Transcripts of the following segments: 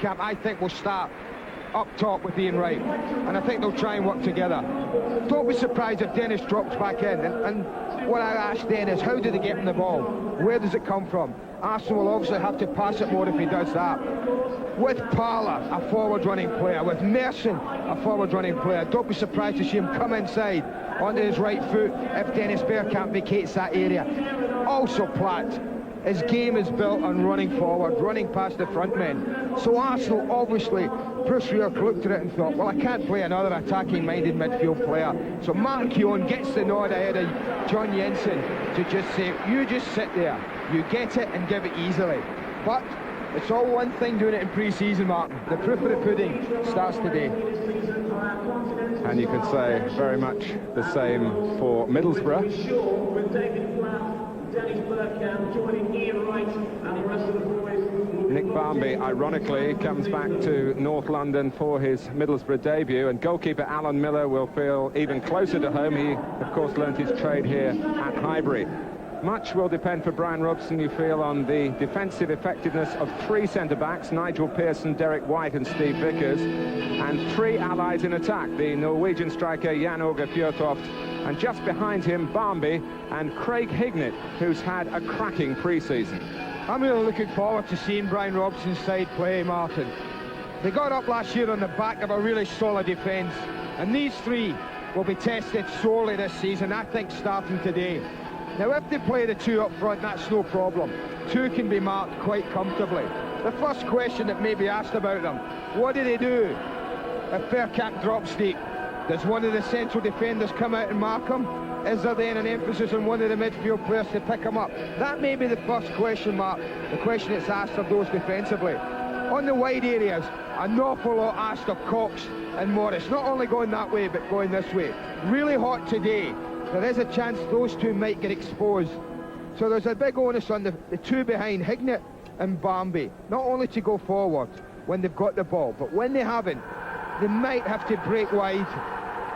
Bergkamp, I think, will start up top with Ian Wright, and I think they'll try and work together. Don't be surprised if Dennis drops back in, and what I asked then is, how do they get him the ball? Where does it come from? Arsenal will obviously have to pass it more if he does that. With Parlour, a forward-running player, with Merson, a forward-running player, don't be surprised to see him come inside onto his right foot if Dennis Bergkamp vacates that area. Also Platt, his game is built on running forward, running past the front men. So Arsenal, obviously, Bruce Rioch looked at it and thought, well, I can't play another attacking-minded midfield player. So Mark Keown gets the nod ahead of John Jensen to just say, you just sit there, you get it and give it easily. But it's all one thing doing it in pre-season, Martin. The proof of the pudding starts today. And you can say very much the same for Middlesbrough. Dennis Bergkamp joining Ian Wright and the rest of the boys. Nick Barmby, ironically, comes back to North London for his Middlesbrough debut, and goalkeeper Alan Miller will feel even closer to home. He, of course, learnt his trade here at Highbury. Much will depend for Brian Robson, you feel, on the defensive effectiveness of three centre-backs, Nigel Pearson, Derek White and Steve Vickers, and three allies in attack, the Norwegian striker Jan-Åge Fjørtoft, and just behind him, Barmby and Craig Hignett, who's had a cracking pre-season. I'm really looking forward to seeing Brian Robson's side play, Martin. They got up last year on the back of a really solid defence, and these three will be tested sorely this season, I think, starting today. Now, if they play the two up front, that's no problem. Two can be marked quite comfortably. The first question that may be asked about them, what do they do if Bergkamp drops deep? Does one of the central defenders come out and mark him? Is there then an emphasis on one of the midfield players to pick him up? That may be the first question mark, the question that's asked of those defensively. On the wide areas, an awful lot asked of Cox and Morris, not only going that way, but going this way. Really hot today. There is a chance those two might get exposed. So there's a big onus on the two behind, Hignett and Barmby, not only to go forward when they've got the ball, but when they haven't, they might have to break wide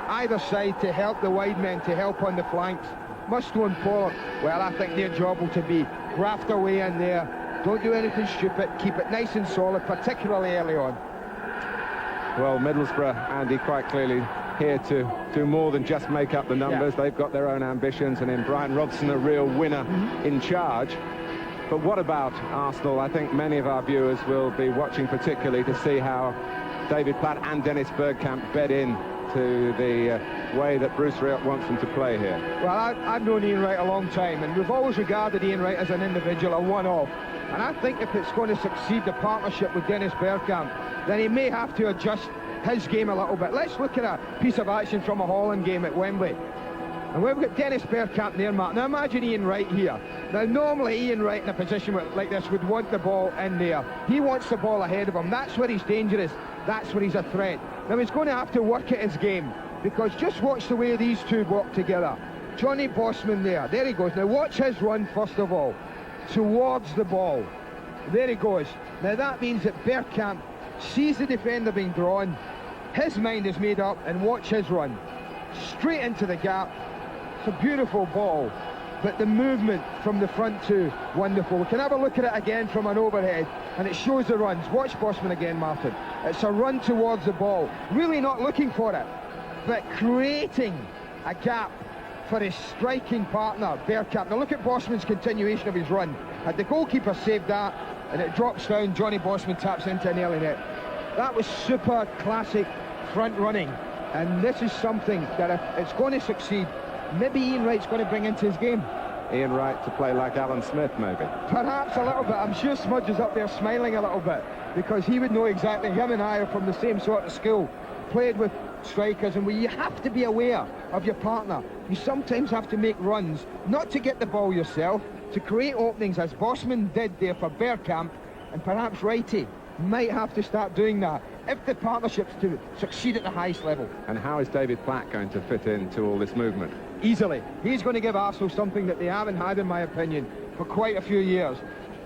either side to help the wide men, to help on the flanks. Mustoe and Pollard, well, I think their job will to be graft away in there. Don't do anything stupid, keep it nice and solid, particularly early on. Well, Middlesbrough, Andy, quite clearly here to do more than just make up the numbers. Yeah. They've got their own ambitions, and in Brian Robson, a real winner in charge. But what about Arsenal? I think many of our viewers will be watching particularly to see how David Platt and Dennis Bergkamp bed in to the way that Bruce Rioch wants them to play here. Well, I've known Ian Wright a long time, and we've always regarded Ian Wright as an individual, a one-off. And I think if it's going to succeed, the partnership with Dennis Bergkamp, then he may have to adjust his game a little bit. Let's look at a piece of action from a Holland game at Wembley. And we've got Dennis Bergkamp there, Mark. Now imagine Ian Wright here. Now normally Ian Wright in a position like this would want the ball in there. He wants the ball ahead of him. That's where he's dangerous. That's where he's a threat. Now he's going to have to work at his game, because just watch the way these two work together. Johnny Bosman there he goes. Now watch his run first of all, towards the ball. There he goes. Now that means that Bergkamp sees the defender being drawn, his mind is made up, and watch his run. Straight into the gap. It's a beautiful ball, but the movement from the front two, wonderful. We can have a look at it again from an overhead, and it shows the runs. Watch Bosman again, Martin. It's a run towards the ball, really not looking for it, but creating a gap for his striking partner, Bergkamp. Now look at Bosman's continuation of his run. Had the goalkeeper saved that, and it drops down, Johnny Bosman taps into an early net. That was super classic front running, and this is something that if it's going to succeed, maybe Ian Wright's going to bring into his game. Ian Wright to play like Alan Smith, maybe? Perhaps a little bit. I'm sure Smudge is up there smiling a little bit, because he would know exactly. Him and I are from the same sort of school, played with strikers, and you have to be aware of your partner. You sometimes have to make runs, not to get the ball yourself, to create openings, as Bosman did there for Bergkamp, and perhaps Wrighty might have to start doing that if the partnership's to succeed at the highest level. And how is David Platt going to fit into all this movement? Easily. He's going to give Arsenal something that they haven't had, in my opinion, for quite a few years.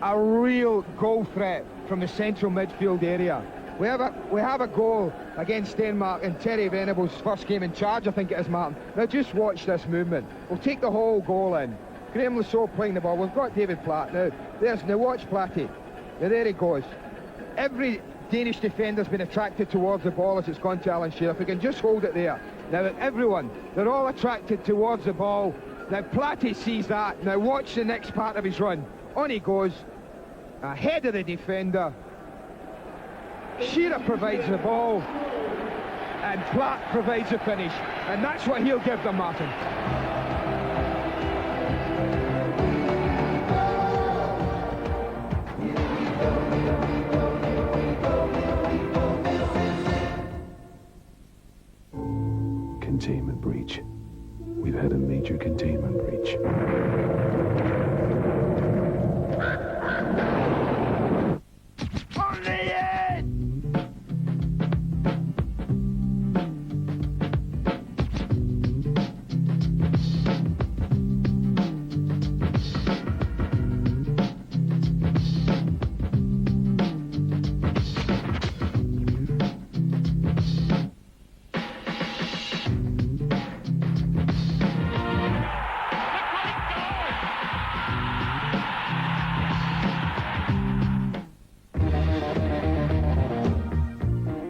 A real goal threat from the central midfield area. We have a goal against Denmark in Terry Venable's first game in charge, I think it is, Martin. Now just watch this movement. We'll take the whole goal in. Graham Lasso playing the ball. We've got David Platt now. Now watch Platty. Now there he goes. Every Danish defender's been attracted towards the ball as it's gone to Alan Shearer. If he can just hold it there. Now, everyone, they're all attracted towards the ball. Now, Platty sees that. Now, watch the next part of his run. On he goes, ahead of the defender. Shearer provides the ball, and Platt provides the finish. And that's what he'll give them, Martin. Containment breach. We've had a major containment breach. On the end!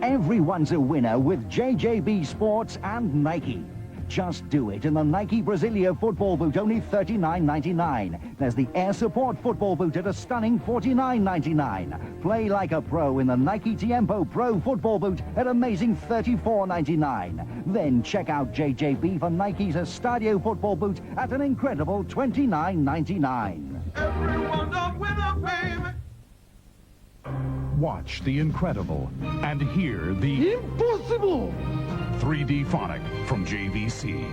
Everyone's a winner with JJB Sports and Nike. Just do it in the Nike Brasilia football boot, only $39.99. There's the Air Support football boot at a stunning $49.99. Play like a pro in the Nike Tiempo Pro football boot at amazing $34.99. Then check out JJB for Nike's Estadio football boot at an incredible $29.99. Everyone's a winner, baby. Watch The Incredible and hear the Impossible! 3D Phonic from JVC.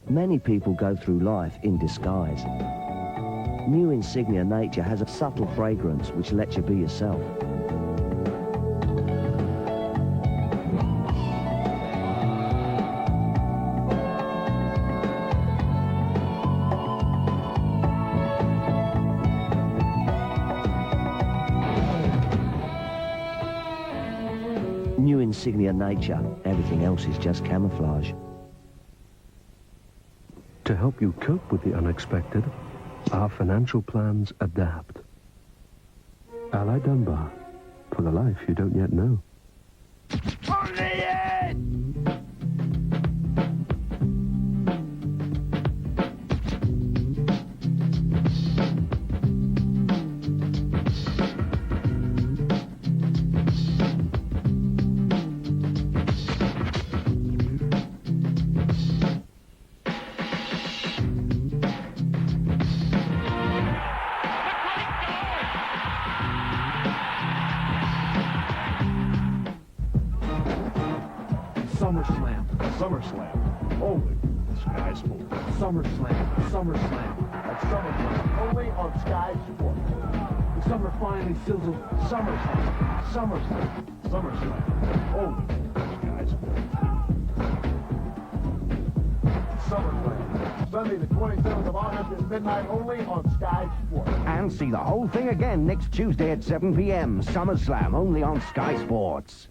Many people go through life in disguise. New Insignia Nature has a subtle fragrance which lets you be yourself. New Insignia Nature. Everything else is just camouflage. To help you cope with the unexpected, our financial plans adapt. Ally Dunbar, for the life you don't yet know. On the end! SummerSlam. Only Sky Sports. SummerSlam. At SummerSlam. Only on Sky Sports. The summer finally sizzles. SummerSlam. Only Sky Sports. SummerSlam. Sunday the 27th of August at midnight only on Sky Sports. And see the whole thing again next Tuesday at 7 p.m. SummerSlam, only on Sky Sports.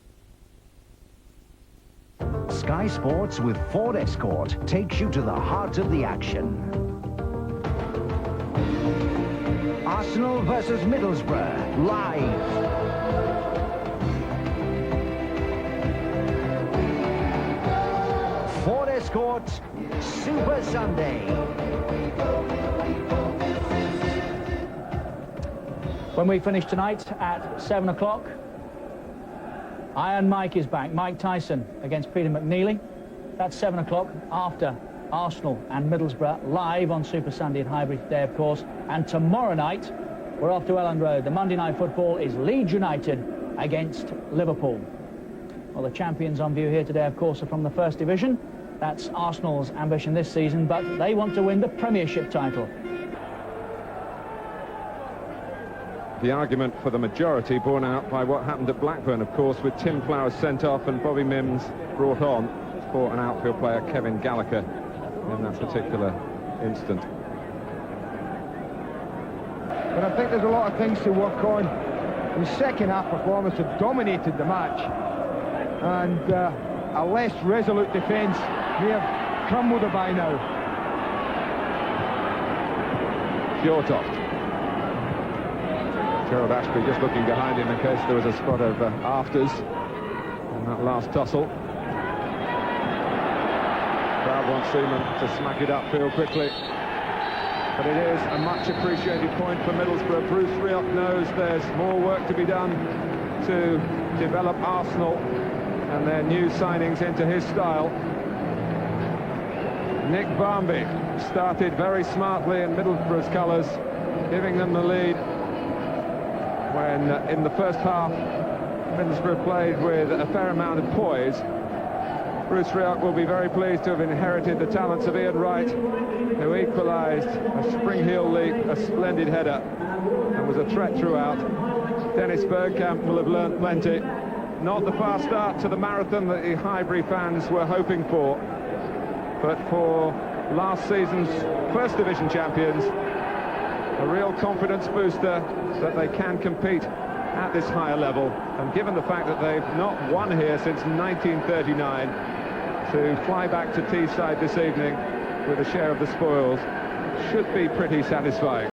Sky Sports with Ford Escort takes you to the heart of the action. Arsenal versus Middlesbrough, live. Ford Escort, Super Sunday. When we finish tonight at 7 o'clock, Iron Mike is back. Mike Tyson against Peter McNeely. That's 7 o'clock after Arsenal and Middlesbrough, live on Super Sunday at Highbury today, of course. And tomorrow night, we're off to Elland Road. The Monday Night Football is Leeds United against Liverpool. Well, the champions on view here today, of course, are from the First Division. That's Arsenal's ambition this season, but they want to win the Premiership title. The argument for the majority borne out by what happened at Blackburn, of course, with Tim Flowers sent off and Bobby Mims brought on for an outfield player, Kevin Gallagher, in that particular instant. But I think there's a lot of things to work on. The second half performance have dominated the match, and a less resolute defence may have crumbled it by now. Fjortoft. Gerald Ashby just looking behind him in case there was a spot of afters in that last tussle. Crowd wants Seaman to smack it upfield quickly. But it is a much appreciated point for Middlesbrough. Bruce Rioch knows there's more work to be done to develop Arsenal and their new signings into his style. Nick Barmby started very smartly in Middlesbrough's colours, giving them the lead when in the first half Middlesbrough played with a fair amount of poise. Bruce Rioch will be very pleased to have inherited the talents of Ian Wright, who equalised a spring heel leap, a splendid header, and was a threat throughout. Dennis Bergkamp will have learnt plenty. Not the fast start to the marathon that the Highbury fans were hoping for, but for last season's First Division champions, a real confidence booster that they can compete at this higher level. And given the fact that they've not won here since 1939, to fly back to Teesside this evening with a share of the spoils should be pretty satisfying.